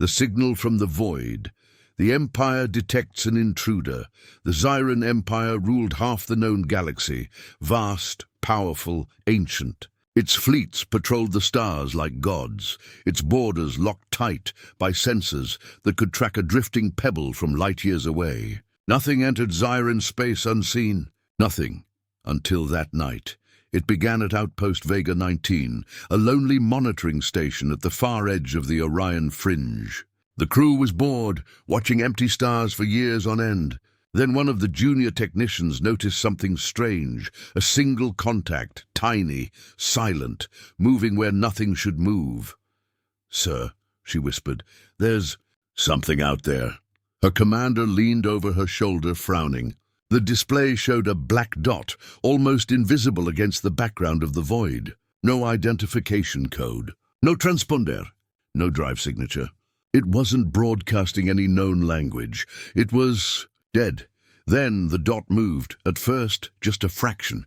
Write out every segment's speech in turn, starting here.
The signal from the void. The Empire detects an intruder. The Zyren Empire ruled half the known galaxy, vast, powerful, ancient. Its fleets patrolled the stars like gods, its borders locked tight by sensors that could track a drifting pebble from light years away. Nothing entered Zyren space unseen. Nothing. Until that night. It began at Outpost Vega 19, a lonely monitoring station at the far edge of the Orion Fringe. The crew was bored, watching empty stars for years on end. Then one of the junior technicians noticed something strange, a single contact, tiny, silent, moving where nothing should move. "Sir," she whispered, "there's something out there." Her commander leaned over her shoulder, frowning. The display showed a black dot, almost invisible against the background of the void. No identification code, no transponder, no drive signature. It wasn't broadcasting any known language. It was dead. Then the dot moved, at first just a fraction,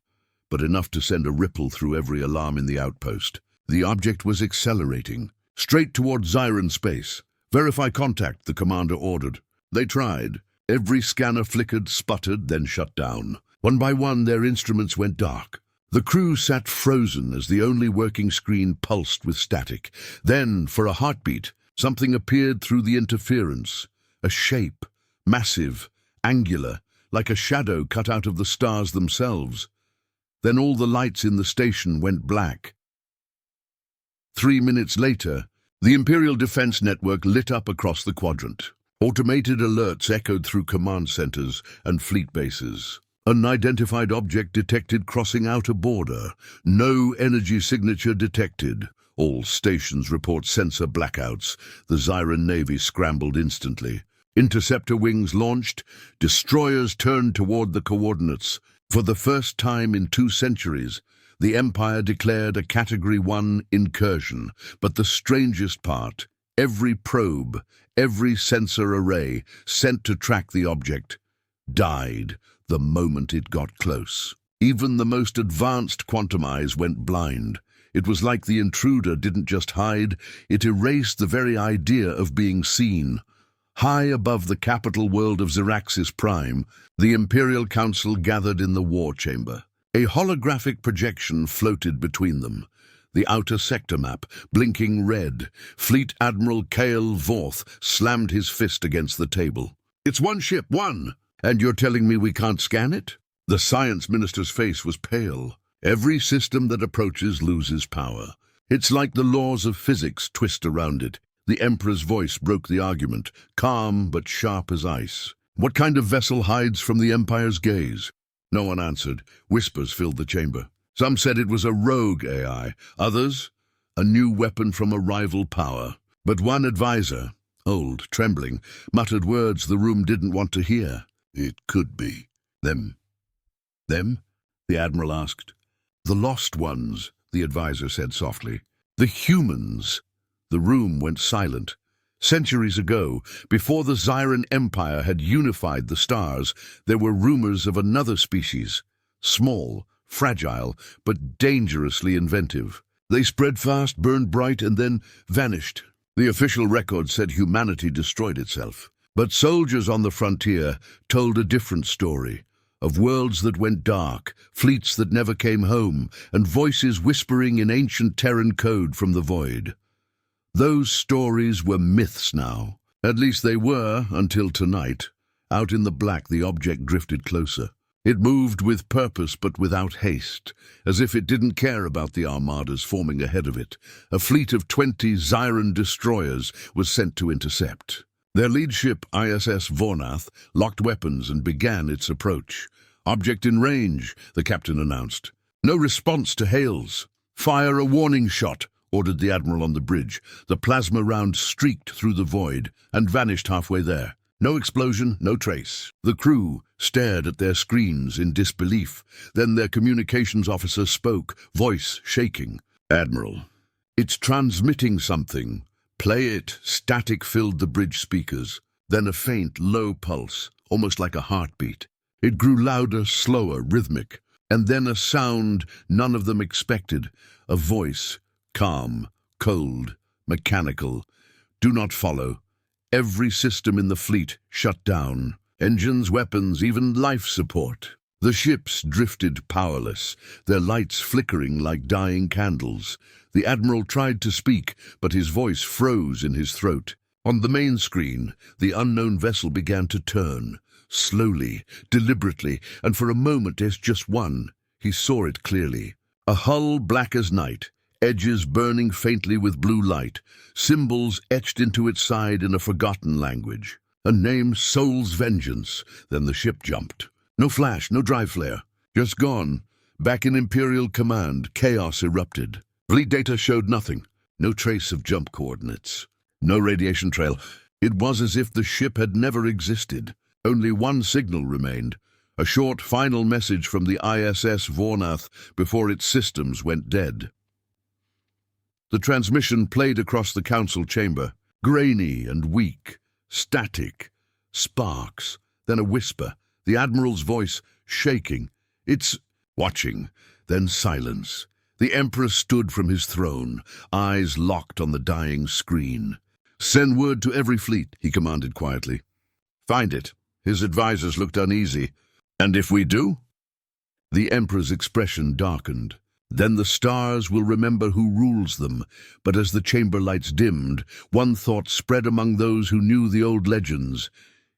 but enough to send a ripple through every alarm in the outpost. The object was accelerating, straight toward Zyren space. "Verify contact," the commander ordered. They tried. Every scanner flickered, sputtered, then shut down. One by one, their instruments went dark. The crew sat frozen as the only working screen pulsed with static. Then, for a heartbeat, something appeared through the interference. A shape, massive, angular, like a shadow cut out of the stars themselves. Then all the lights in the station went black. 3 minutes later, the Imperial defense network lit up across the quadrant. Automated alerts echoed through command centers and fleet bases. Unidentified object detected crossing outer border. No energy signature detected. All stations report sensor blackouts. The Zyren Navy scrambled instantly. Interceptor wings launched. Destroyers turned toward the coordinates. For the first time in 2 centuries, the Empire declared a Category 1 incursion. But the strangest part, every probe, every sensor array sent to track the object, died the moment it got close. Even the most advanced quantum eyes went blind. It was like the intruder didn't just hide, it erased the very idea of being seen. High above the capital world of Zyraxis Prime, the Imperial Council gathered in the war chamber. A holographic projection floated between them. The outer sector map, blinking red. Fleet Admiral Kale Vorth slammed his fist against the table. "It's one ship, one! And you're telling me we can't scan it?" The science minister's face was pale. "Every system that approaches loses power. It's like the laws of physics twist around it." The Emperor's voice broke the argument, calm but sharp as ice. "What kind of vessel hides from the Empire's gaze?" No one answered. Whispers filled the chamber. Some said it was a rogue AI, others, a new weapon from a rival power. But one advisor, old, trembling, muttered words the room didn't want to hear. "It could be. Them." "Them?" the Admiral asked. "The lost ones," the advisor said softly. "The humans." The room went silent. Centuries ago, before the Zyren Empire had unified the stars, there were rumors of another species, small, fragile, but dangerously inventive. They spread fast, burned bright, and then vanished. The official record said humanity destroyed itself. But soldiers on the frontier told a different story, of worlds that went dark, fleets that never came home, and voices whispering in ancient Terran code from the void. Those stories were myths now. At least they were, until tonight. Out in the black, the object drifted closer. It moved with purpose but without haste, as if it didn't care about the armadas forming ahead of it. A fleet of 20 Zyren destroyers was sent to intercept. Their lead ship, ISS Vornath, locked weapons and began its approach. "Object in range," the captain announced. "No response to hails." "Fire a warning shot," ordered the Admiral on the bridge. The plasma round streaked through the void and vanished halfway there. No explosion, no trace. The crew stared at their screens in disbelief. Then their communications officer spoke, voice shaking. "Admiral, it's transmitting something. Play it." Static filled the bridge speakers. Then a faint, low pulse, almost like a heartbeat. It grew louder, slower, rhythmic. And then a sound none of them expected. A voice, calm, cold, mechanical. Do not follow. Every system in the fleet shut down. Engines, weapons, even life support. The ships drifted powerless, their lights flickering like dying candles. The Admiral tried to speak, but his voice froze in his throat. On the main screen, the unknown vessel began to turn. Slowly, deliberately, and for a moment as just one. He saw it clearly. A hull black as night, edges burning faintly with blue light, symbols etched into its side in a forgotten language. A name, Soul's Vengeance. Then the ship jumped. No flash, no drive flare. Just gone. Back in Imperial command, chaos erupted. Fleet data showed nothing. No trace of jump coordinates. No radiation trail. It was as if the ship had never existed. Only one signal remained. A short final message from the ISS Vornath before its systems went dead. The transmission played across the council chamber, grainy and weak, static, sparks, then a whisper, the Admiral's voice shaking. It's watching, then silence. The Emperor stood from his throne, eyes locked on the dying screen. Send word to every fleet, he commanded quietly. Find it. His advisors looked uneasy. And if we do? The Emperor's expression darkened. Then the stars will remember who rules them. But as the chamber lights dimmed, one thought spread among those who knew the old legends.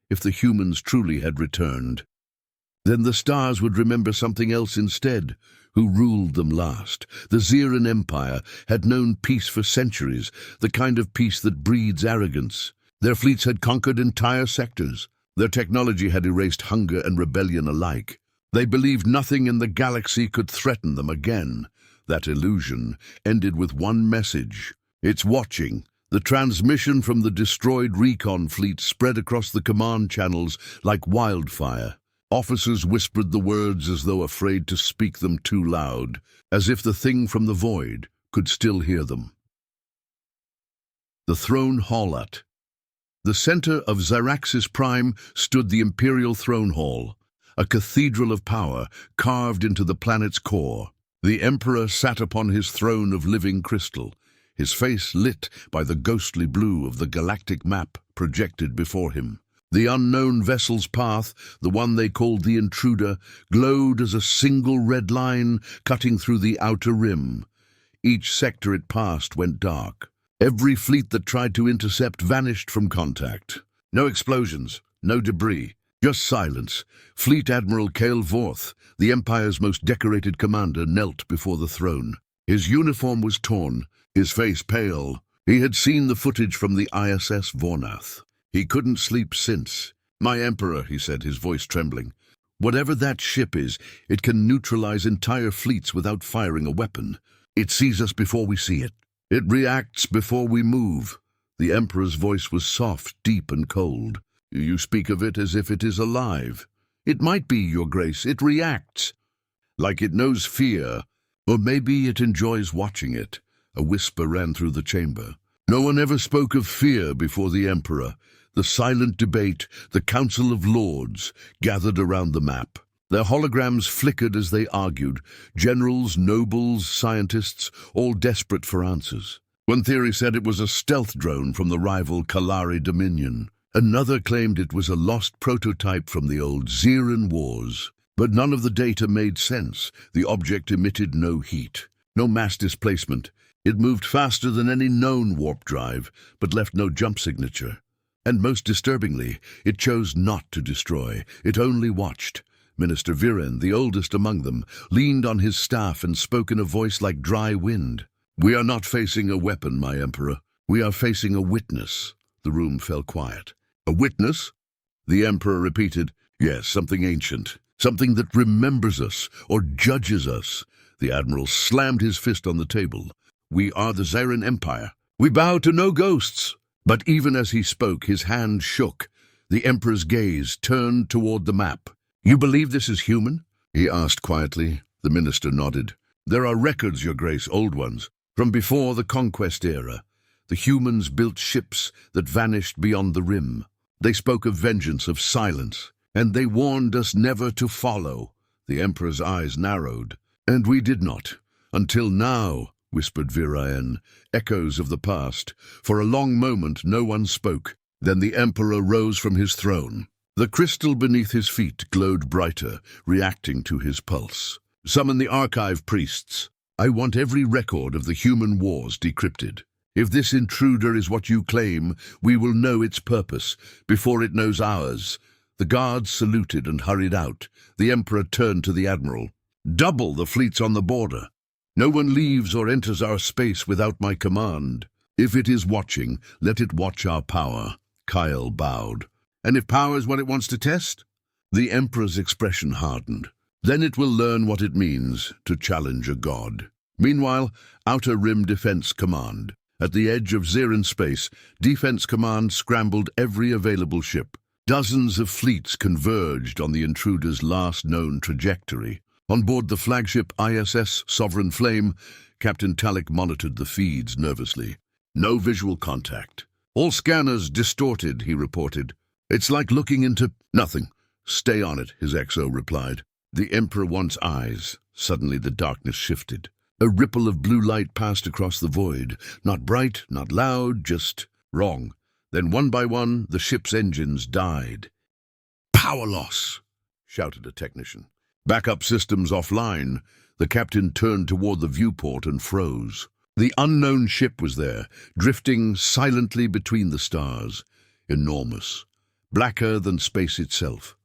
If the humans truly had returned, then the stars would remember something else instead. Who ruled them last? The Zyren Empire had known peace for centuries, the kind of peace that breeds arrogance. Their fleets had conquered entire sectors. Their technology had erased hunger and rebellion alike. They believed nothing in the galaxy could threaten them again. That illusion ended with one message. It's watching. The transmission from the destroyed recon fleet spread across the command channels like wildfire. Officers whispered the words as though afraid to speak them too loud, as if the thing from the void could still hear them. The throne hall. At the center of Zyraxis Prime stood the Imperial throne hall, a cathedral of power carved into the planet's core. The Emperor sat upon his throne of living crystal, his face lit by the ghostly blue of the galactic map projected before him. The unknown vessel's path, the one they called the Intruder, glowed as a single red line cutting through the outer rim. Each sector it passed went dark. Every fleet that tried to intercept vanished from contact. No explosions, no debris, just silence. Fleet Admiral Kale Vorth, the Empire's most decorated commander, knelt before the throne. His uniform was torn, his face pale. He had seen the footage from the ISS Vornath. He couldn't sleep since. My Emperor, he said, his voice trembling. Whatever that ship is, it can neutralize entire fleets without firing a weapon. It sees us before we see it. It reacts before we move. The Emperor's voice was soft, deep, and cold. You speak of it as if it is alive. It might be, Your Grace. It reacts. Like it knows fear. Or maybe it enjoys watching it. A whisper ran through the chamber. No one ever spoke of fear before the Emperor. The silent debate, the Council of Lords, gathered around the map. Their holograms flickered as they argued. Generals, nobles, scientists, all desperate for answers. One theory said it was a stealth drone from the rival Kalari Dominion. Another claimed it was a lost prototype from the old Zyren Wars. But none of the data made sense. The object emitted no heat, no mass displacement. It moved faster than any known warp drive, but left no jump signature. And most disturbingly, it chose not to destroy. It only watched. Minister Viren, the oldest among them, leaned on his staff and spoke in a voice like dry wind. We are not facing a weapon, my Emperor. We are facing a witness. The room fell quiet. A witness? The Emperor repeated. Yes, something ancient. Something that remembers us or judges us. The Admiral slammed his fist on the table. We are the Zyren Empire. We bow to no ghosts. But even as he spoke, his hand shook. The Emperor's gaze turned toward the map. You believe this is human? He asked quietly. The minister nodded. There are records, Your Grace, old ones, from before the conquest era. The humans built ships that vanished beyond the rim. They spoke of vengeance, of silence, and they warned us never to follow. The Emperor's eyes narrowed. And we did not. Until now, whispered Viraen, echoes of the past. For a long moment no one spoke. Then the Emperor rose from his throne. The crystal beneath his feet glowed brighter, reacting to his pulse. Summon the archive priests. I want every record of the human wars decrypted. If this intruder is what you claim, we will know its purpose before it knows ours. The guards saluted and hurried out. The Emperor turned to the Admiral. Double the fleets on the border. No one leaves or enters our space without my command. If it is watching, let it watch our power. Kyle bowed. And if power is what it wants to test? The Emperor's expression hardened. Then it will learn what it means to challenge a god. Meanwhile, Outer Rim Defense Command. At the edge of Zyren space, Defense Command scrambled every available ship. Dozens of fleets converged on the intruder's last known trajectory. On board the flagship ISS Sovereign Flame, Captain Talik monitored the feeds nervously. No visual contact. All scanners distorted, he reported. It's like looking into nothing. Stay on it, his XO replied. The Emperor wants eyes. Suddenly the darkness shifted. A ripple of blue light passed across the void. Not bright, not loud, just wrong. Then one by one, the ship's engines died. Power loss, shouted a technician. Backup systems offline. The captain turned toward the viewport and froze. The unknown ship was there, drifting silently between the stars. Enormous. Blacker than space itself.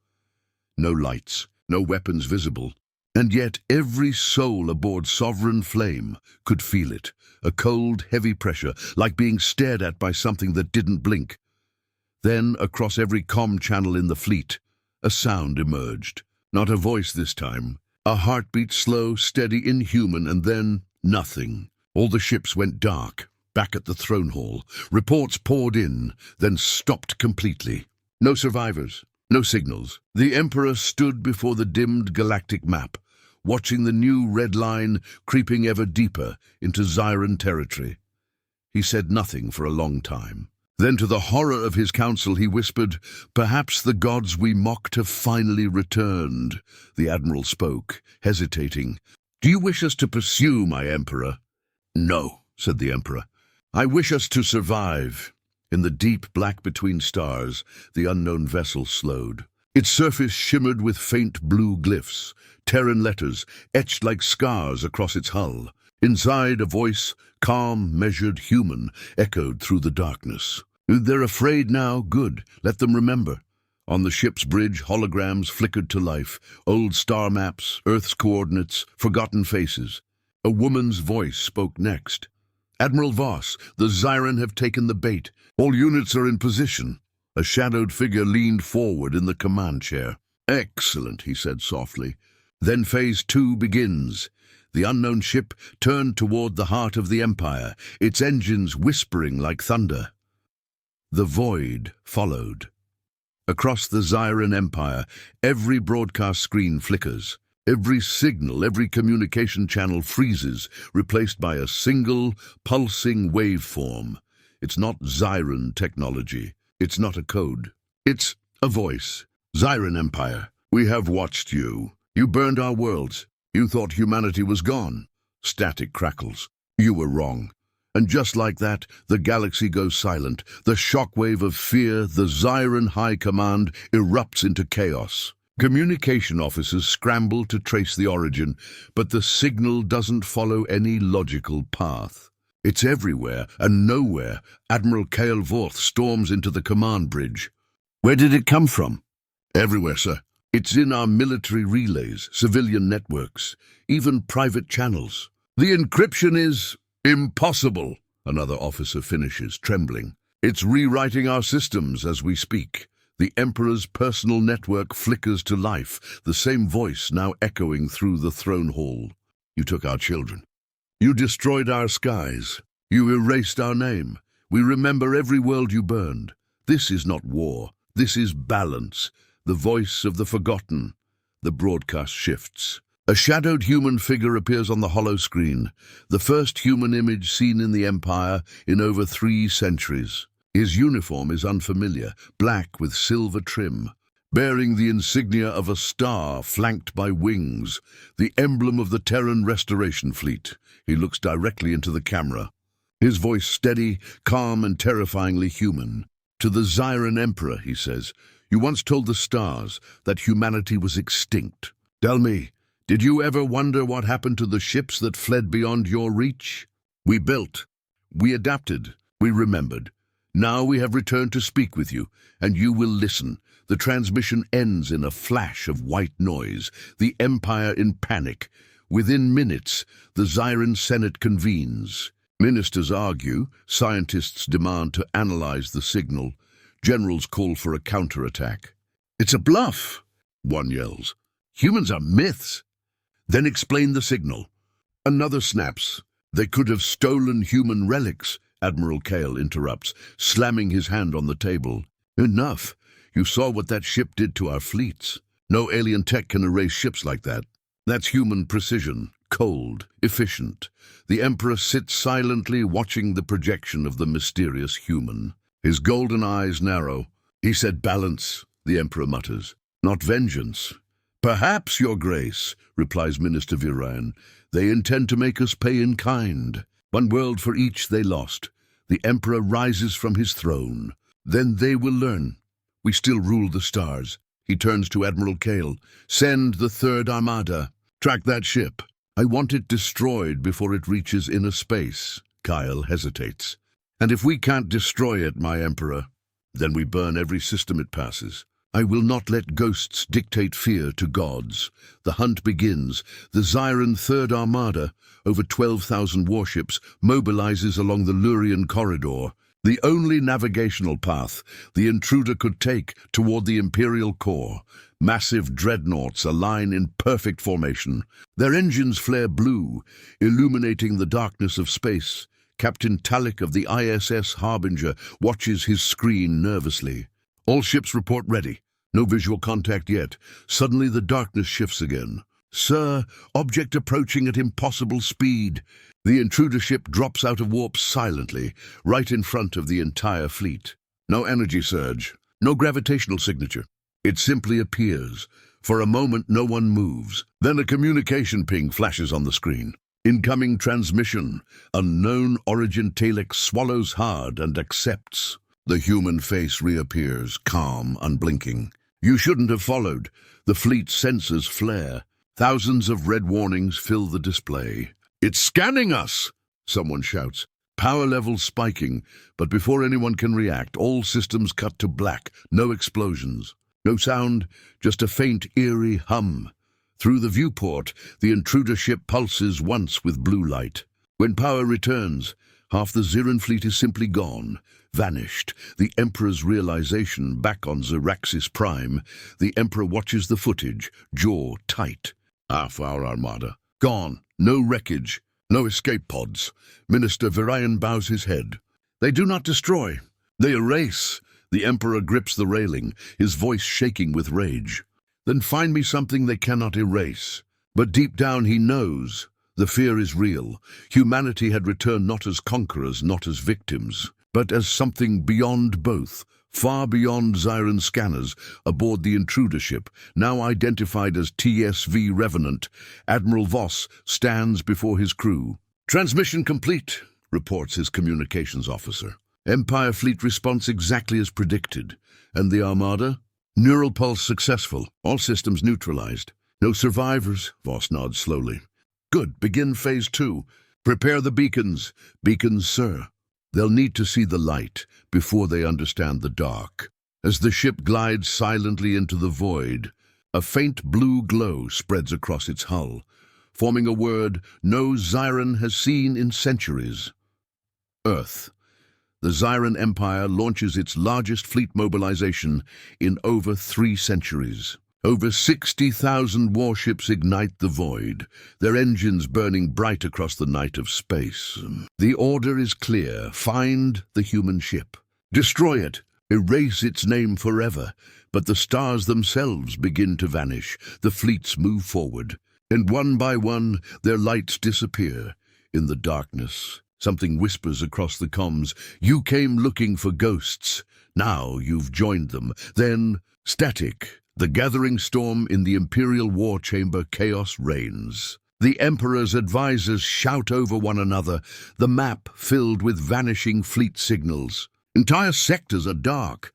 No lights. No weapons visible, and yet every soul aboard Sovereign Flame could feel it, a cold, heavy pressure, like being stared at by something that didn't blink. Then, across every comm channel in the fleet, a sound emerged. Not a voice this time. A heartbeat, slow, steady, inhuman, and then nothing. All the ships went dark, back at the throne hall. Reports poured in, then stopped completely. No survivors. No signals. The Emperor stood before the dimmed galactic map, watching the new red line creeping ever deeper into Zyren territory. He said nothing for a long time. Then, to the horror of his council, he whispered, "Perhaps the gods we mocked have finally returned." The Admiral spoke, hesitating. "Do you wish us to pursue, my Emperor?" "No," said the Emperor. "I wish us to survive." In the deep black between stars, the unknown vessel slowed. Its surface shimmered with faint blue glyphs, Terran letters etched like scars across its hull. Inside, a voice, calm, measured, human, echoed through the darkness. "They're afraid now. Good. Let them remember." On the ship's bridge, holograms flickered to life. Old star maps, Earth's coordinates, forgotten faces. A woman's voice spoke next. "Admiral Voss, the Zyren have taken the bait. All units are in position." A shadowed figure leaned forward in the command chair. "Excellent," he said softly. "Then Phase 2 begins." The unknown ship turned toward the heart of the Empire, its engines whispering like thunder. The void followed. Across the Zyren Empire, every broadcast screen flickers. Every signal, every communication channel freezes, replaced by a single, pulsing waveform. It's not Zyren technology. It's not a code. It's a voice. "Zyren Empire, we have watched you. You burned our worlds. You thought humanity was gone." Static crackles. "You were wrong." And just like that, the galaxy goes silent. The shockwave of fear, the Zyren High Command, erupts into chaos. Communication officers scramble to trace the origin, but the signal doesn't follow any logical path. It's everywhere and nowhere. Admiral Kael Vorth storms into the command bridge. "Where did it come from?" "Everywhere, sir. It's in our military relays, civilian networks, even private channels." "The encryption is impossible," another officer finishes, trembling. "It's rewriting our systems as we speak." The Emperor's personal network flickers to life, the same voice now echoing through the throne hall. "You took our children. You destroyed our skies. You erased our name. We remember every world you burned. This is not war. This is balance. The voice of the forgotten." The broadcast shifts. A shadowed human figure appears on the hollow screen, the first human image seen in the Empire in over 3 centuries. His uniform is unfamiliar, black with silver trim. bearing the insignia of a star flanked by wings, the emblem of the Terran Restoration Fleet. He looks directly into the camera. His voice steady, calm, and terrifyingly human. "To the Zyren Emperor," he says, "you once told the stars that humanity was extinct. Tell me, did you ever wonder what happened to the ships that fled beyond your reach? We built, we adapted, we remembered. Now we have returned to speak with you, and you will listen." The transmission ends in a flash of white noise, the Empire in panic. Within minutes, the Zyren Senate convenes. Ministers argue, scientists demand to analyze the signal, generals call for a counterattack. "It's a bluff," one yells. "Humans are myths." "Then explain the signal." Another snaps. "They could have stolen human relics," Admiral Kale interrupts, slamming his hand on the table. "Enough. You saw what that ship did to our fleets. No alien tech can erase ships like that. That's human precision, cold, efficient." The Emperor sits silently watching the projection of the mysterious human. His golden eyes narrow. "He said balance," the Emperor mutters, "not vengeance." "Perhaps, Your Grace," replies Minister Virion. "They intend to make us pay in kind. One world for each they lost." The Emperor rises from his throne. "Then they will learn. We still rule the stars." He turns to Admiral Kale. "Send the Third Armada. Track that ship. I want it destroyed before it reaches inner space." Kyle hesitates. "And if we can't destroy it, my Emperor, then we burn every system it passes. I will not let ghosts dictate fear to gods." The hunt begins. The Zyren Third Armada, over 12,000 warships, mobilizes along the Lurian corridor, the only navigational path the intruder could take toward the Imperial core. Massive dreadnoughts align in perfect formation. Their engines flare blue, illuminating the darkness of space. Captain Talik of the ISS Harbinger watches his screen nervously. All ships report ready. No visual contact yet. Suddenly the darkness shifts again. "Sir, object approaching at impossible speed." The intruder ship drops out of warp silently, right in front of the entire fleet. No energy surge, no gravitational signature. It simply appears. For a moment, no one moves. Then a communication ping flashes on the screen. "Incoming transmission. Unknown origin." Talik swallows hard and accepts. The human face reappears, calm, unblinking. "You shouldn't have followed." The fleet's sensors flare. Thousands of red warnings fill the display. "It's scanning us!" someone shouts. Power levels spiking, but before anyone can react, all systems cut to black. No explosions. No sound, just a faint, eerie hum. Through the viewport, the intruder ship pulses once with blue light. When power returns, half the Zyren fleet is simply gone, vanished. The Emperor's realization back on Zyraxis Prime. The Emperor watches the footage, jaw tight. Half our armada. Gone. No wreckage. No escape pods. Minister Virion bows his head. "They do not destroy. They erase." The Emperor grips the railing, his voice shaking with rage. "Then find me something they cannot erase." But deep down he knows. The fear is real. Humanity had returned not as conquerors, not as victims, but as something beyond both, far beyond Zyren scanners. Aboard the intruder ship, now identified as TSV Revenant, Admiral Voss stands before his crew. "Transmission complete," reports his communications officer. Empire fleet response exactly as predicted. "And the Armada?" "Neural pulse successful. All systems neutralized. No survivors," Voss nods slowly. "Good. Begin phase 2. Prepare the beacons." "Beacons, sir." "They'll need to see the light before they understand the dark." As the ship glides silently into the void, a faint blue glow spreads across its hull, forming a word no Zyren has seen in centuries. Earth. The Zyren Empire launches its largest fleet mobilization in over 3 centuries. Over 60,000 warships ignite the void, their engines burning bright across the night of space. The order is clear. Find the human ship. Destroy it. Erase its name forever. But the stars themselves begin to vanish. The fleets move forward. And one by one, their lights disappear. In the darkness, something whispers across the comms. "You came looking for ghosts. Now you've joined them." Then, static, The gathering storm in the Imperial war chamber, chaos reigns. The Emperor's advisors shout over one another, the map filled with vanishing fleet signals. Entire sectors are dark.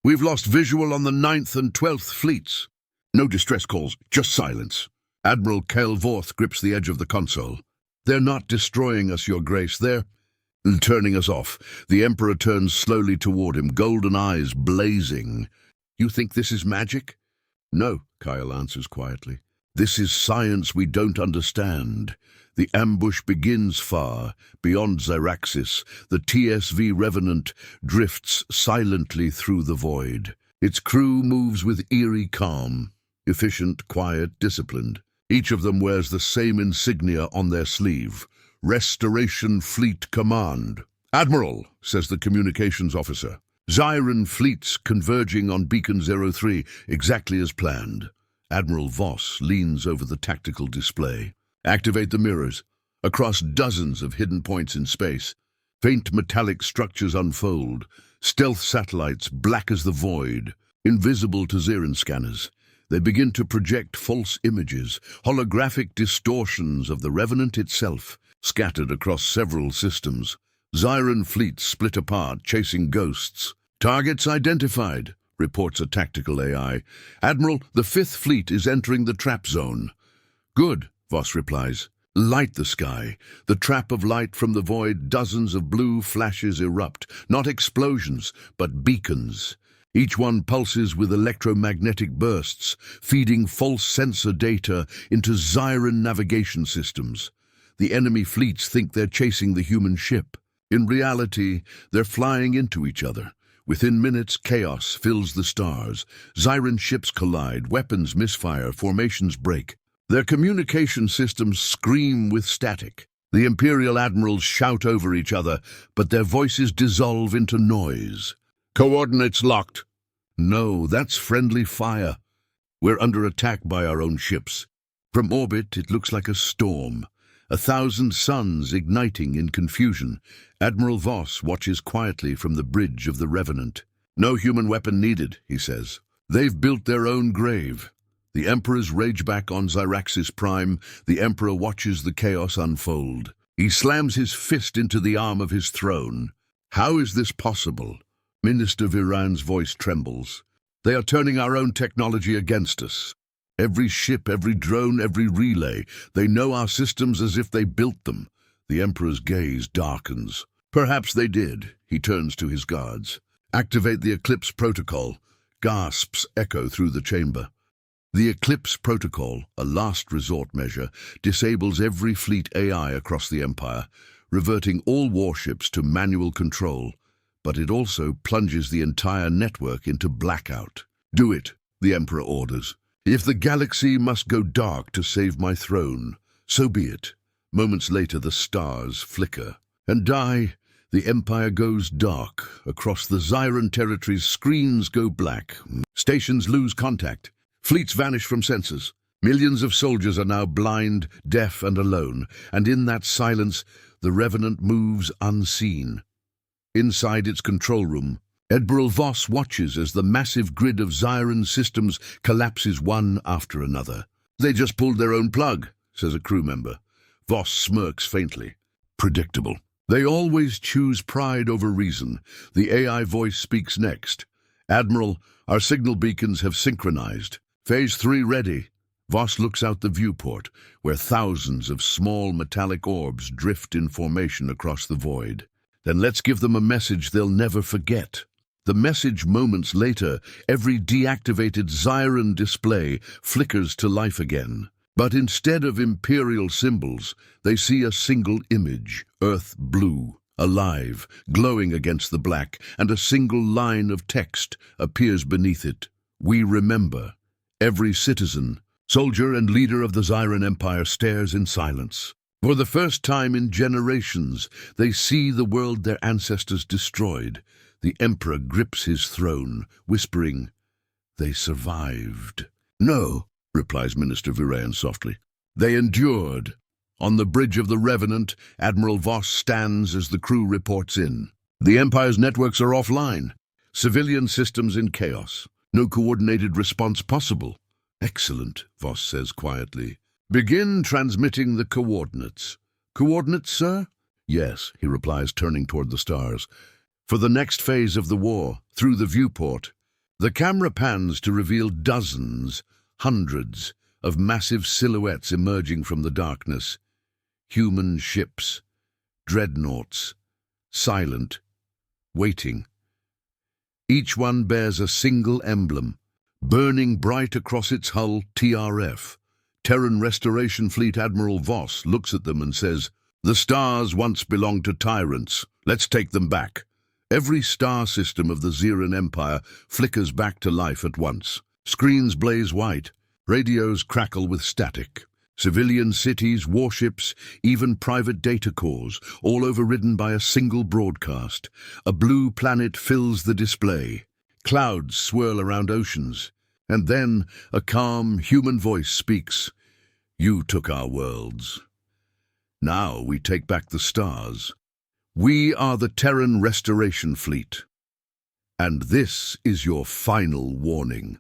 We've lost visual on the 9th and 12th fleets. No distress calls, just silence. Admiral Kel Vorth grips the edge of the console. They're not destroying us, Your Grace. They're turning us off. The Emperor turns slowly toward him, golden eyes blazing. You think this is magic? No, Kyle answers quietly. This is science we don't understand. The ambush begins far, beyond Zyraxis. The TSV Revenant drifts silently through the void. Its crew moves with eerie calm, efficient, quiet, disciplined. Each of them wears the same insignia on their sleeve. Restoration Fleet Command. Admiral, says the communications officer. Zyren fleets converging on Beacon 03, exactly as planned. Admiral Voss leans over the tactical display. Activate the mirrors. Across dozens of hidden points in space, faint metallic structures unfold. Stealth satellites, black as the void, invisible to Zyren scanners. They begin to project false images, holographic distortions of the Revenant itself, scattered across several systems. Zyren fleets split apart, chasing ghosts. Targets identified, reports a tactical AI. Admiral, the 5th Fleet is entering the trap zone. Good, Voss replies. Light the sky. The trap of light from the void, dozens of blue flashes erupt. Not explosions, but beacons. Each one pulses with electromagnetic bursts, feeding false sensor data into Zyren navigation systems. The enemy fleets think they're chasing the human ship. In reality, they're flying into each other. Within minutes, chaos fills the stars. Zyren ships collide, weapons misfire, formations break. Their communication systems scream with static. The Imperial admirals shout over each other, but their voices dissolve into noise. Coordinates locked. No, that's friendly fire. We're under attack by our own ships. From orbit, it looks like a storm. 1,000 suns igniting in confusion. Admiral Voss watches quietly from the bridge of the Revenant. No human weapon needed, he says. They've built their own grave. The Emperors rage back on Zyraxis Prime. The Emperor watches the chaos unfold. He slams his fist into the arm of his throne. How is this possible? Minister Viran's voice trembles. They are turning our own technology against us. Every ship, every drone, every relay. They know our systems as if they built them. The Emperor's gaze darkens. Perhaps they did. He turns to his guards. Activate the Eclipse Protocol. Gasps echo through the chamber. The Eclipse Protocol, a last resort measure, disables every fleet AI across the Empire, reverting all warships to manual control. But it also plunges the entire network into blackout. Do it, the Emperor orders. If the galaxy must go dark to save my throne, so be it. Moments later, the stars flicker and die. The Empire goes dark. Across the Zyren territories, screens go black. Stations lose contact. Fleets vanish from sensors. Millions of soldiers are now blind, deaf, and alone. And in that silence, the Revenant moves unseen. Inside its control room, Admiral Voss watches as the massive grid of Zyren systems collapses one after another. They just pulled their own plug, says a crew member. Voss smirks faintly. Predictable. They always choose pride over reason. The AI voice speaks next. Admiral, our signal beacons have synchronized. Phase 3 ready. Voss looks out the viewport, where thousands of small metallic orbs drift in formation across the void. Then let's give them a message they'll never forget. The message moments later, every deactivated Zyren display flickers to life again. But instead of Imperial symbols, they see a single image, Earth blue, alive, glowing against the black, and a single line of text appears beneath it. We remember. Every citizen, soldier and leader of the Zyren Empire stares in silence. For the first time in generations, they see the world their ancestors destroyed. The Emperor grips his throne, whispering, "They survived." "No," replies Minister Viran softly. "They endured." On the bridge of the Revenant, Admiral Voss stands as the crew reports in. The Empire's networks are offline. Civilian systems in chaos. No coordinated response possible. Excellent, Voss says quietly. Begin transmitting the coordinates. Coordinates, sir? Yes, he replies, turning toward the stars. For the next phase of the war, through the viewport. The camera pans to reveal dozens, hundreds, of massive silhouettes emerging from the darkness. Human ships, dreadnoughts, silent, waiting. Each one bears a single emblem, burning bright across its hull, TRF. Terran Restoration Fleet Admiral Voss looks at them and says, "The stars once belonged to tyrants. Let's take them back." Every star system of the Zyren Empire flickers back to life at once. Screens blaze white, radios crackle with static. Civilian cities, warships, even private data cores, all overridden by a single broadcast. A blue planet fills the display. Clouds swirl around oceans. And then a calm, human voice speaks. "You took our worlds. Now we take back the stars. We are the Terran Restoration Fleet. And this is your final warning."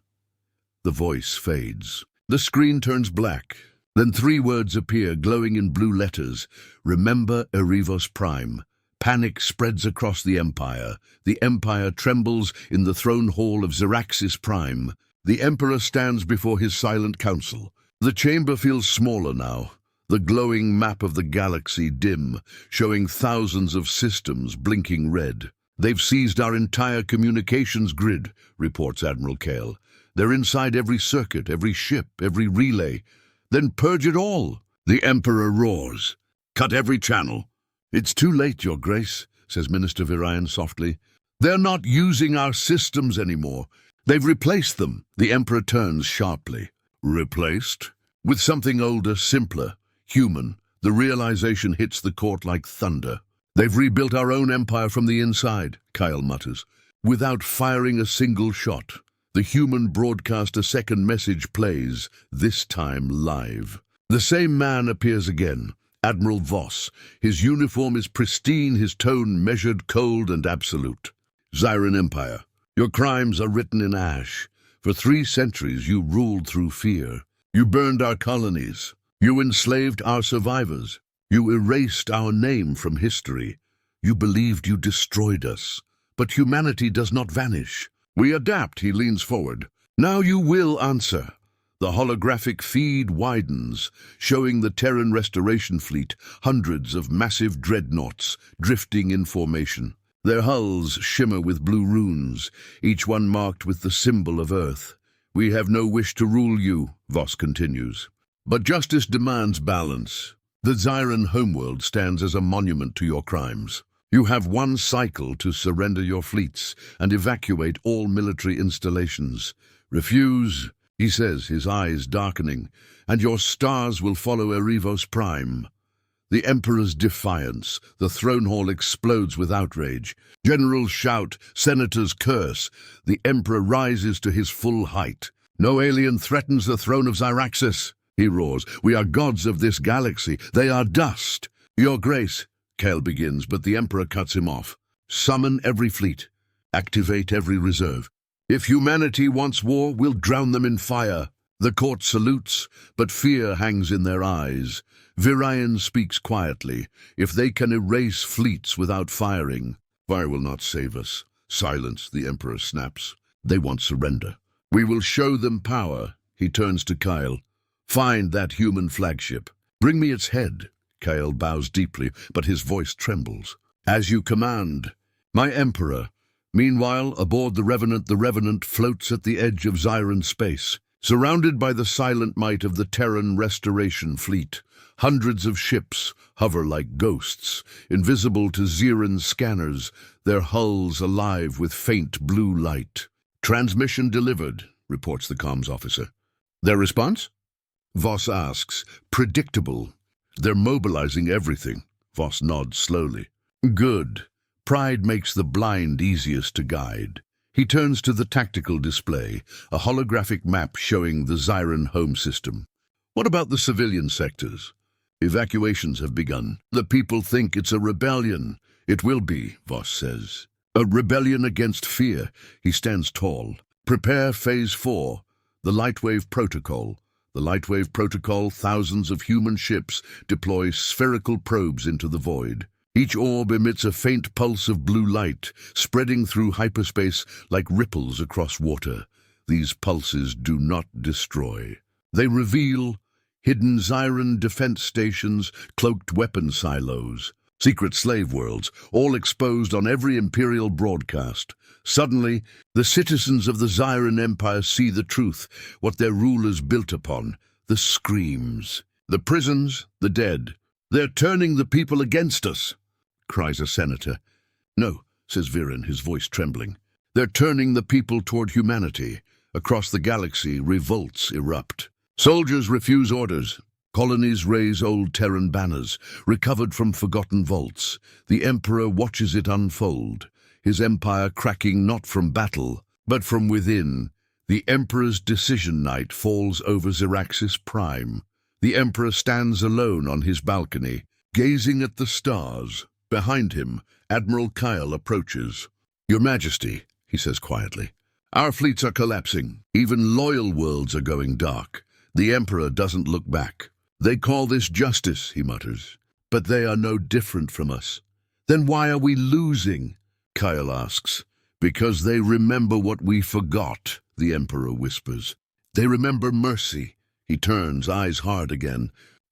The voice fades. The screen turns black. Then 3 words appear, glowing in blue letters. "Remember Erebos Prime." Panic spreads across the Empire. The Empire trembles in the throne hall of Zyraxis Prime. The Emperor stands before his silent council. The chamber feels smaller now. The glowing map of the galaxy dim, showing thousands of systems blinking red. "They've seized our entire communications grid," reports Admiral Kale. "They're inside every circuit, every ship, every relay. Then purge it all." The Emperor roars. "Cut every channel." "It's too late, Your Grace," says Minister Virion softly. "They're not using our systems anymore. They've replaced them." The Emperor turns sharply. "Replaced?" "With something older, simpler, human." The realization hits the court like thunder. "They've rebuilt our own empire from the inside," Kyle mutters, "without firing a single shot." The human broadcaster second message plays, this time live. The same man appears again, Admiral Voss. His uniform is pristine, his tone measured, cold, and absolute. "Zyren Empire, your crimes are written in ash. For 3 centuries you ruled through fear. You burned our colonies. You enslaved our survivors. You erased our name from history. You believed you destroyed us. But humanity does not vanish. We adapt," he leans forward. "Now you will answer." The holographic feed widens, showing the Terran Restoration Fleet, hundreds of massive dreadnoughts drifting in formation. Their hulls shimmer with blue runes, each one marked with the symbol of Earth. "We have no wish to rule you," Voss continues. "But justice demands balance. The Zyren homeworld stands as a monument to your crimes. You have 1 cycle to surrender your fleets and evacuate all military installations. Refuse," he says, his eyes darkening, "and your stars will follow Erebos Prime." The Emperor's defiance. The throne hall explodes with outrage. Generals shout, senators curse. The Emperor rises to his full height. "No alien threatens the throne of Zyraxis," he roars. "We are gods of this galaxy. They are dust." "Your Grace," Kale begins, but the Emperor cuts him off. "Summon every fleet. Activate every reserve. If humanity wants war, we'll drown them in fire." The court salutes, but fear hangs in their eyes. Virion speaks quietly. "If they can erase fleets without firing, fire will not save us." "Silence," the Emperor snaps. "They want surrender. We will show them power." He turns to Kyle. "Find that human flagship. Bring me its head." Kyle bows deeply, but his voice trembles. "As you command." "My Emperor." Meanwhile, aboard the Revenant floats at the edge of Zyren space, surrounded by the silent might of the Terran Restoration Fleet. Hundreds of ships hover like ghosts, invisible to Zyren scanners, their hulls alive with faint blue light. "Transmission delivered," reports the comms officer. "Their response?" Voss asks. "Predictable. They're mobilizing everything." Voss nods slowly. "Good. Pride makes the blind easiest to guide." He turns to the tactical display, a holographic map showing the Zyren home system. "What about the civilian sectors?" "Evacuations have begun. The people think it's a rebellion." "It will be," Voss says. "A rebellion against fear." He stands tall. Prepare Phase 4, the Lightwave Protocol. The Lightwave Protocol, thousands of human ships deploy spherical probes into the void. Each orb emits a faint pulse of blue light, spreading through hyperspace like ripples across water. These pulses do not destroy. They reveal hidden Zyren defense stations, cloaked weapon silos, secret slave worlds, all exposed on every Imperial broadcast. Suddenly, the citizens of the Zyren Empire see the truth, what their rulers built upon, the screams, the prisons, the dead. "They're turning the people against us," cries a senator. "No," says Viren, his voice trembling. "They're turning the people toward humanity. Across the galaxy, revolts erupt. Soldiers refuse orders. Colonies raise old Terran banners, recovered from forgotten vaults. The Emperor watches it unfold, his empire cracking not from battle, but from within. The Emperor's decision night falls over Zyraxis Prime. The Emperor stands alone on his balcony, gazing at the stars. Behind him, Admiral Kyle approaches. "Your Majesty," he says quietly, "our fleets are collapsing. Even loyal worlds are going dark. The Emperor doesn't look back. They call this justice," he mutters, "but they are no different from us." "Then why are we losing?" Kyle asks. "Because they remember what we forgot," the Emperor whispers. "They remember mercy." He turns, eyes hard again.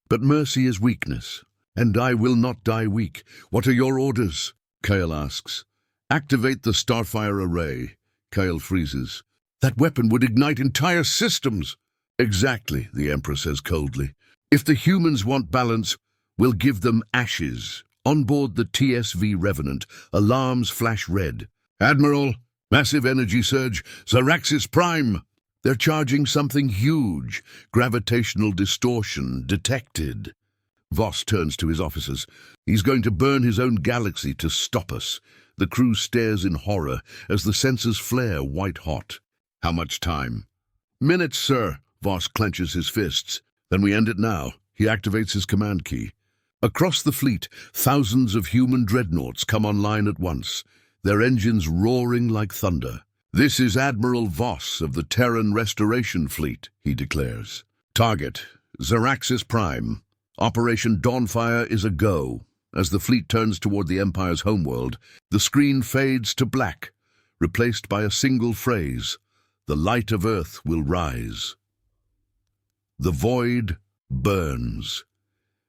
"But mercy is weakness, and I will not die weak. What are your orders?" Kyle asks. "Activate the Starfire array." Kyle freezes. "That weapon would ignite entire systems." "Exactly," the Emperor says coldly. "If the humans want balance, we'll give them ashes." On board the TSV Revenant, alarms flash red. "Admiral, massive energy surge, Zyraxis Prime." "They're charging something huge. Gravitational distortion detected." Voss turns to his officers. "He's going to burn his own galaxy to stop us." The crew stares in horror as the sensors flare white-hot. "How much time?" "Minutes, sir." Voss clenches his fists. "Then we end it now." He activates his command key. Across the fleet, thousands of human dreadnoughts come online at once, their engines roaring like thunder. "This is Admiral Voss of the Terran Restoration Fleet," he declares. "Target, Zyraxis Prime. Operation Dawnfire is a go." As the fleet turns toward the Empire's homeworld, the screen fades to black, replaced by a single phrase: "The light of Earth will rise." The void burns.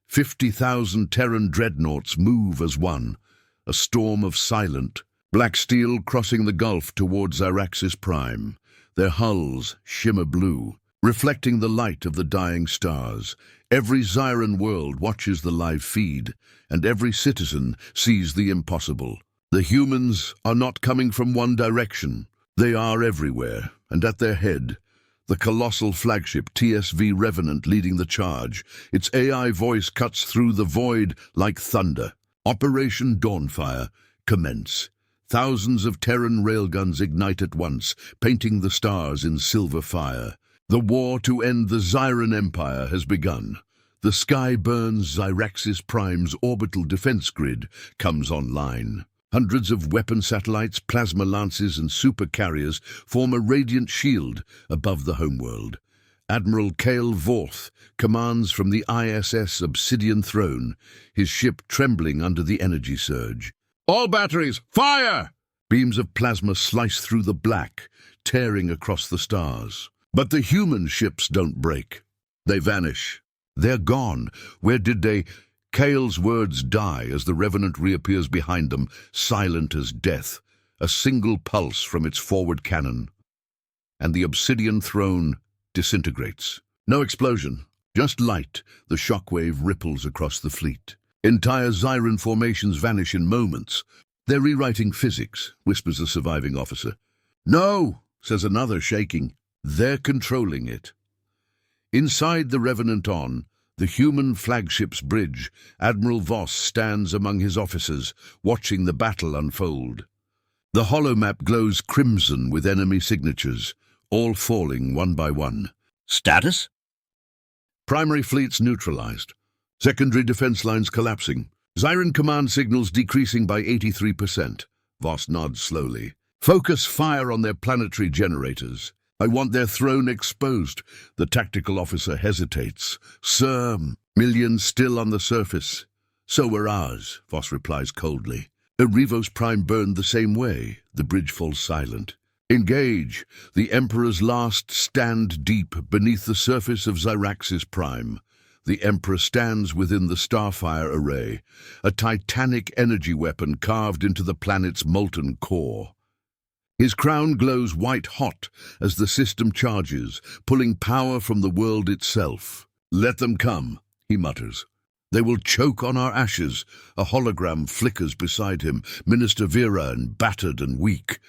50,000 Terran dreadnoughts move as one, a storm of silent, black steel crossing the gulf toward Zyraxis Prime. Their hulls shimmer blue, reflecting the light of the dying stars. Every Zyren world watches the live feed, and every citizen sees the impossible. The humans are not coming from one direction. They are everywhere, and at their head, the colossal flagship TSV Revenant leading the charge. Its AI voice cuts through the void like thunder. Operation Dawnfire, commence. Thousands of Terran railguns ignite at once, painting the stars in silver fire. The war to end the Zyren Empire has begun. The sky burns. Zyraxis Prime's orbital defense grid comes online. Hundreds of weapon satellites, plasma lances, and supercarriers form a radiant shield above the homeworld. Admiral Kale Vorth commands from the ISS Obsidian Throne, his ship trembling under the energy surge. "All batteries, fire!" Beams of plasma slice through the black, tearing across the stars. But the human ships don't break. They vanish. They're gone. Where did they... Kale's words die as the Revenant reappears behind them, silent as death, a single pulse from its forward cannon. And the Obsidian Throne disintegrates. No explosion, just light. The shockwave ripples across the fleet. Entire Zyren formations vanish in moments. "They're rewriting physics," whispers a surviving officer. "No," says another, shaking. "They're controlling it." Inside the Revenant the human flagship's bridge, Admiral Voss stands among his officers, watching the battle unfold. The holomap glows crimson with enemy signatures, all falling one by one. Status? Primary fleets neutralized. Secondary defense lines collapsing. Zyren command signals decreasing by 83%. Voss nods slowly. Focus fire on their planetary generators. I want their throne exposed. The tactical officer hesitates. Sir, millions still on the surface. So were ours, Voss replies coldly. Erivos Prime burned the same way. The bridge falls silent. Engage. The Emperor's last stand deep beneath the surface of Zyraxis Prime. The Emperor stands within the Starfire array, a titanic energy weapon carved into the planet's molten core. His crown glows white-hot as the system charges, pulling power from the world itself. Let them come, he mutters. They will choke on our ashes. A hologram flickers beside him, Minister Viran, battered and weak.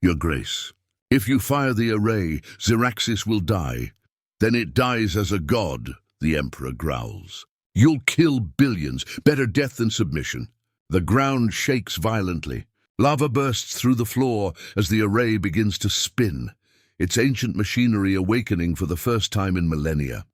Your Grace, if you fire the array, Zyraxis will die. Then it dies as a god, the Emperor growls. You'll kill billions, better death than submission. The ground shakes violently. Lava bursts through the floor as the array begins to spin, its ancient machinery awakening for the first time in millennia.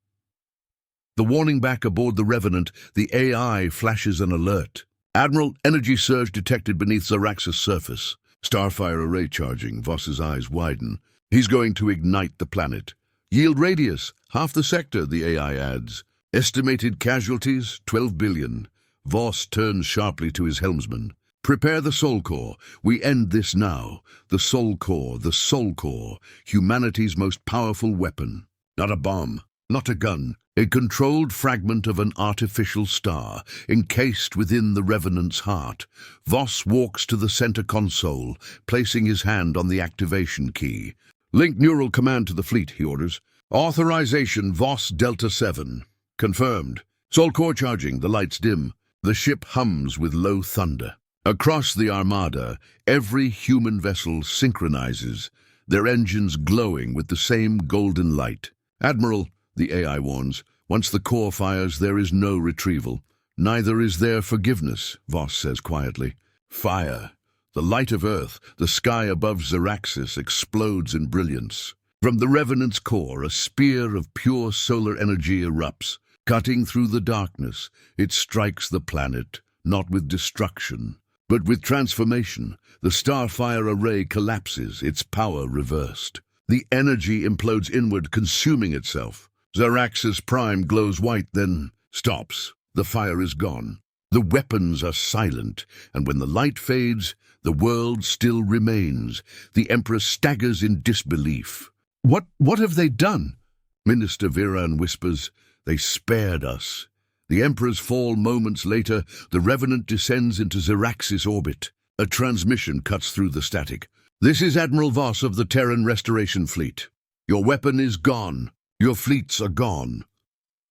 The warning back aboard the Revenant, the AI flashes an alert. Admiral, energy surge detected beneath Zyraxis' surface. Starfire array charging, Voss's eyes widen. He's going to ignite the planet. Yield radius, half the sector, the AI adds. Estimated casualties, 12 billion. Voss turns sharply to his helmsman. Prepare the Soul Core. We end this now. The Soul Core, humanity's most powerful weapon. Not a bomb, not a gun. A controlled fragment of an artificial star, encased within the Revenant's heart. Voss walks to the center console, placing his hand on the activation key. Link neural command to the fleet, he orders. Authorization Voss Delta 7. Confirmed. Soul Core charging, the lights dim. The ship hums with low thunder. Across the Armada, every human vessel synchronizes, their engines glowing with the same golden light. Admiral, the AI warns, once the core fires, there is no retrieval. Neither is there forgiveness, Voss says quietly. Fire. The light of Earth, the sky above Zyraxis, explodes in brilliance. From the Revenant's core, a spear of pure solar energy erupts. Cutting through the darkness, it strikes the planet, not with destruction, but with transformation. The Starfire array collapses, its power reversed. The energy implodes inward, consuming itself. Zyraxis Prime glows white, then stops. The fire is gone. The weapons are silent, and when the light fades, the world still remains. The Emperor staggers in disbelief. What have they done? Minister Viran whispers. They spared us. The Emperor's fall moments later, the Revenant descends into Zyraxis orbit. A transmission cuts through the static. This is Admiral Voss of the Terran Restoration Fleet. Your weapon is gone. Your fleets are gone.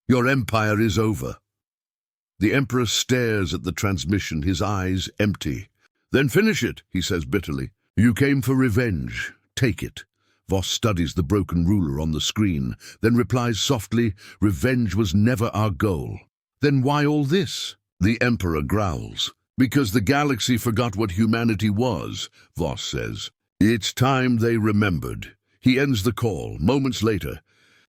Your empire is over. The Emperor stares at the transmission, his eyes empty. Then finish it, he says bitterly. You came for revenge. Take it. Voss studies the broken ruler on the screen, then replies softly, revenge was never our goal. Then why all this? The Emperor growls. Because the galaxy forgot what humanity was, Voss says. It's time they remembered. He ends the call. Moments later,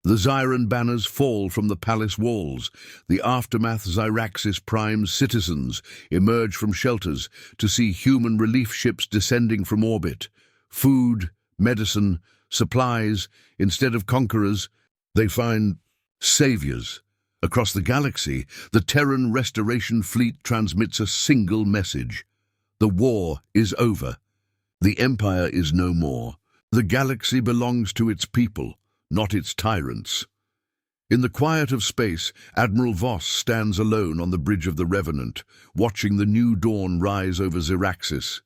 the Zyren banners fall from the palace walls. The aftermath Zyraxis Prime's citizens emerge from shelters to see human relief ships descending from orbit. Food, medicine, supplies. Instead of conquerors, they find saviors. Across the galaxy, the Terran Restoration Fleet transmits a single message. The war is over. The Empire is no more. The galaxy belongs to its people, not its tyrants. In the quiet of space, Admiral Voss stands alone on the bridge of the Revenant, watching the new dawn rise over Zyraxis.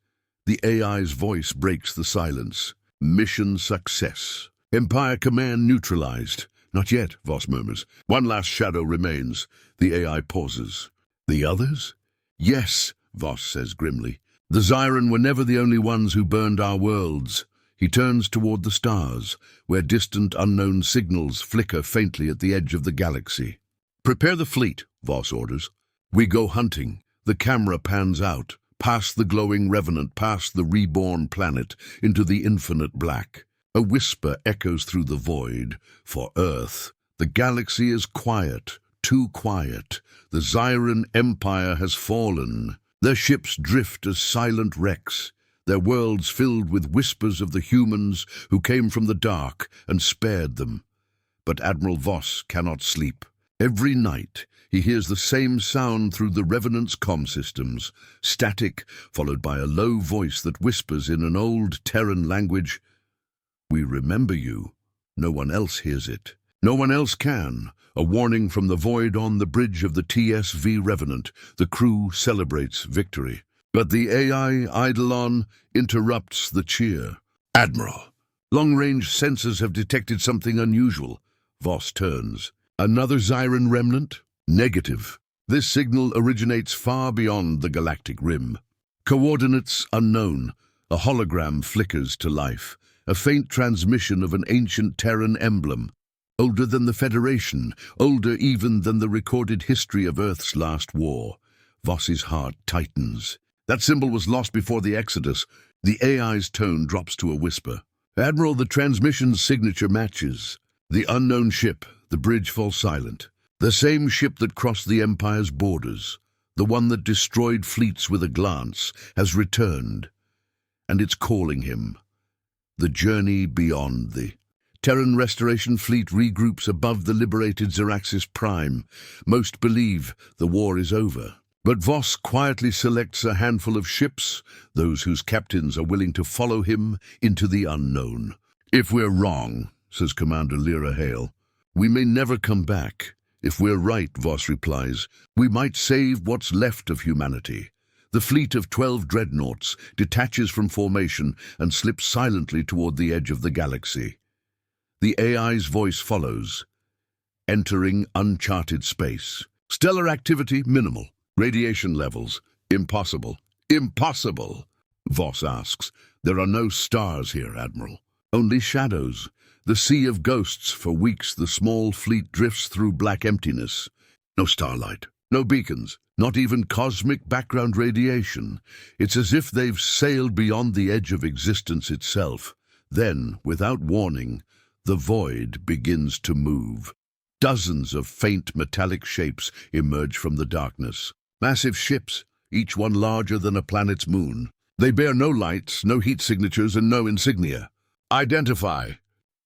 The AI's voice breaks the silence. Mission success. Empire command neutralized. Not yet, Voss murmurs. One last shadow remains. The AI pauses. The others? Yes, Voss says grimly. The Zyren were never the only ones who burned our worlds. He turns toward the stars, where distant unknown signals flicker faintly at the edge of the galaxy. Prepare the fleet, Voss orders. We go hunting. The camera pans out, past the glowing Revenant, past the reborn planet, into the infinite black. A whisper echoes through the void. For Earth, the galaxy is quiet, too quiet. The Zyren Empire has fallen. Their ships drift as silent wrecks. their worlds filled with whispers of the humans who came from the dark and spared them. But Admiral Voss cannot sleep. Every night, he hears the same sound through the Revenant's comm systems, static, followed by a low voice that whispers in an old Terran language, "We remember you." No one else hears it. No one else can. A warning from the void on the bridge of the TSV Revenant. The crew celebrates victory. But the AI Eidolon interrupts the cheer. "Admiral, long-range sensors have detected something unusual." Voss turns. "Another Zyren remnant?" "Negative. This signal originates far beyond the galactic rim. Coordinates unknown. A hologram flickers to life. A faint transmission of an ancient Terran emblem. Older than the Federation, older even than the recorded history of Earth's last war." Voss's heart tightens. "That symbol was lost before the Exodus." The AI's tone drops to a whisper. "Admiral, the transmission's signature matches. The unknown ship, the bridge falls silent. The same ship that crossed the Empire's borders, the one that destroyed fleets with a glance, has returned. And it's calling him. The journey beyond the Terran Restoration Fleet regroups above the liberated Zyraxis Prime. Most believe the war is over. But Voss quietly selects a handful of ships, those whose captains are willing to follow him into the unknown. "If we're wrong," says Commander Lyra Hale, "we may never come back. If we're right," Voss replies, "we might save what's left of humanity." The fleet of 12 dreadnoughts detaches from formation and slips silently toward the edge of the galaxy. The AI's voice follows, entering uncharted space. Stellar activity minimal. Radiation levels impossible. "Impossible?" Voss asks. "There are no stars here, Admiral. Only shadows. The sea of ghosts. For weeks the small fleet drifts through black emptiness. No starlight, no beacons, not even cosmic background radiation. It's as if they've sailed beyond the edge of existence itself. Then, without warning, the void begins to move. Dozens of faint metallic shapes emerge from the darkness. Massive ships, each one larger than a planet's moon. They bear no lights, no heat signatures, and no insignia. "Identify!"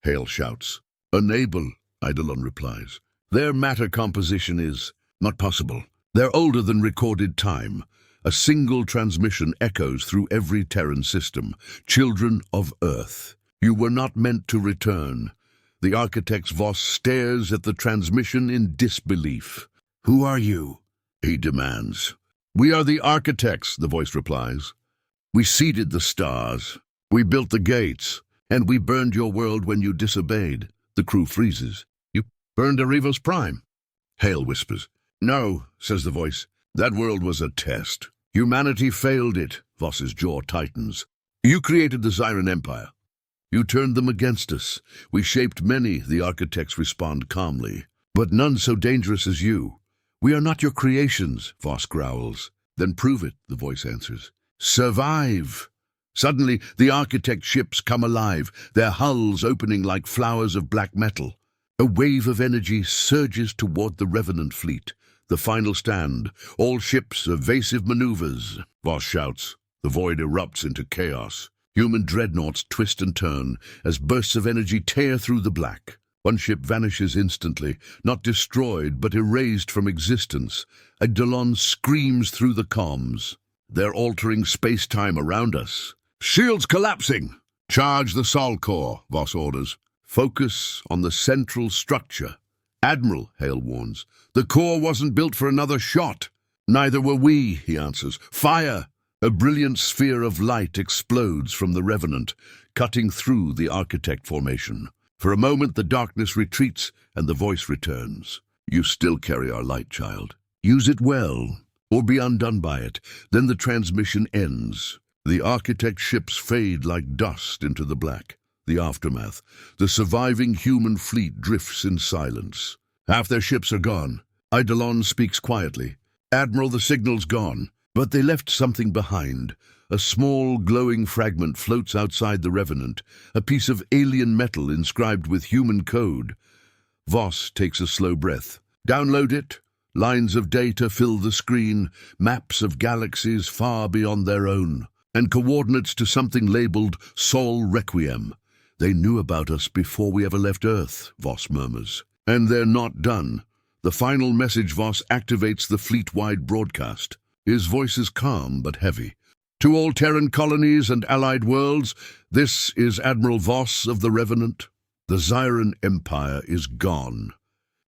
Hale shouts. "Enable," Eidolon replies. "Their matter composition is not possible. They're older than recorded time. A single transmission echoes through every Terran system. Children of Earth. You were not meant to return." The architect's Voss stares at the transmission in disbelief. "Who are you?" he demands. "We are the architects," the voice replies. "We seeded the stars. We built the gates. And we burned your world when you disobeyed." The crew freezes. "You burned Arivos Prime?" Hale whispers. "No," says the voice. "That world was a test. Humanity failed it." Voss's jaw tightens. "You created the Zyren Empire. You turned them against us. We shaped many," the architects respond calmly. "But none so dangerous as you." "We are not your creations," Voss growls. "Then prove it," the voice answers. "Survive." Suddenly, the architect ships come alive, their hulls opening like flowers of black metal. A wave of energy surges toward the Revenant fleet. The final stand. All ships, evasive maneuvers. Voss shouts. The void erupts into chaos. Human dreadnoughts twist and turn as bursts of energy tear through the black. One ship vanishes instantly, not destroyed but erased from existence. Eidolon screams through the comms. "They're altering space-time around us." "Shields collapsing!" "Charge the Sol Core," Voss orders. "Focus on the central structure." "Admiral," Hale warns, "the core wasn't built for another shot." "Neither were we," he answers. "Fire!" A brilliant sphere of light explodes from the Revenant, cutting through the architect formation. For a moment the darkness retreats and the voice returns. "You still carry our light, child. Use it well, or be undone by it." Then the transmission ends. The architect ships fade like dust into the black. The aftermath. The surviving human fleet drifts in silence. Half their ships are gone. Eidolon speaks quietly. "Admiral, the signal's gone." But they left something behind. A small, glowing fragment floats outside the Revenant, a piece of alien metal inscribed with human code. Voss takes a slow breath. "Download it." Lines of data fill the screen, maps of galaxies far beyond their own. and coordinates to something labeled Sol Requiem. They knew about us before we ever left Earth, Voss murmurs. And they're not done. The final message Voss activates the fleet-wide broadcast. His voice is calm but heavy. To all Terran colonies and allied worlds, this is Admiral Voss of the Revenant. The Zyren Empire is gone.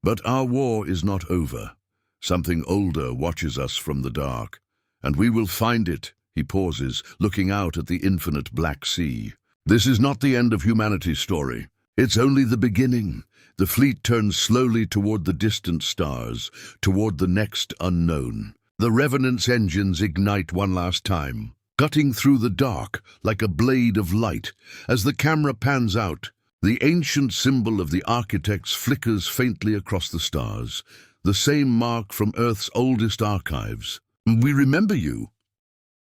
But our war is not over. Something older watches us from the dark. And we will find it, he pauses, looking out at the infinite Black Sea. This is not the end of humanity's story. It's only the beginning. The fleet turns slowly toward the distant stars, toward the next unknown. The Revenant's engines ignite one last time, cutting through the dark like a blade of light. As the camera pans out, the ancient symbol of the architects flickers faintly across the stars, the same mark from Earth's oldest archives. We remember you,